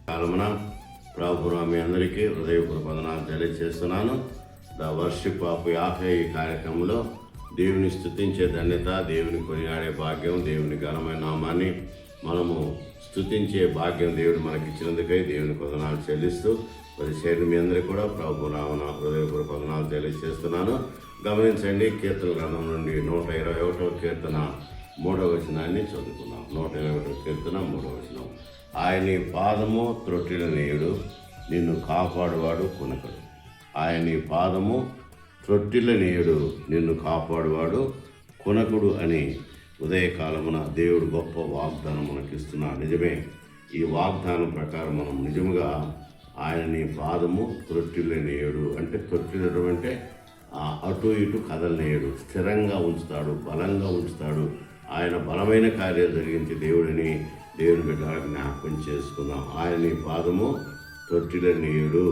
కాలమున ప్రభువున మీ అందరికీ హృదయపూర్వక వందనాలు తెలియజేస్తున్నాను. ద వర్షిప్ ఆఫ్ యాహే ఈ కార్యక్రమంలో దేవుని స్తుతించే ధన్యత, దేవుని కొనియాడే భాగ్యం, దేవుని ఘనమైన నామాన్ని మనము స్తుతించే భాగ్యం దేవుడు మనకిచ్చినందుకై దేవునికి వందనాలు చెల్లిస్తూ పరిచయం మీ అందరికీ కూడా ప్రభు నామన హృదయపూర్వక వందనాలు తెలియజేస్తున్నాను. గమనించండి, కీర్తన గ్రంథం నుండి 121వ కీర్తన 3వ వచనాన్ని చదువుకున్నాం. 121వ కీర్తన 3వ వచనం. ఆయన పాదము త్రొట్టిల నేయుడు, నిన్ను కాపాడువాడు కొనకడు. ఆయన పాదము త్రొట్టిల నేయుడు, నిన్ను కాపాడువాడు కొనకుడు అని ఉదయకాలమున దేవుడు గొప్ప వాగ్దానం మనకిస్తున్నాడు. నిజమే, ఈ వాగ్దానం ప్రకారం మనం నిజముగా ఆయన నీ పాదము త్రొట్టిల నేయుడు అంటే త్రొట్టిలడం అంటే అటు ఇటు కదలనేయుడు, స్థిరంగా ఉంచుతాడు, బలంగా ఉంచుతాడు. ఆయన బలమైన కార్యాలు జరిగించే దేవుడిని దేవుని బిడ్డ జ్ఞాపకం చేసుకుందాం. ఆయన నీ పాదము త్రొట్టిల నేయుడు.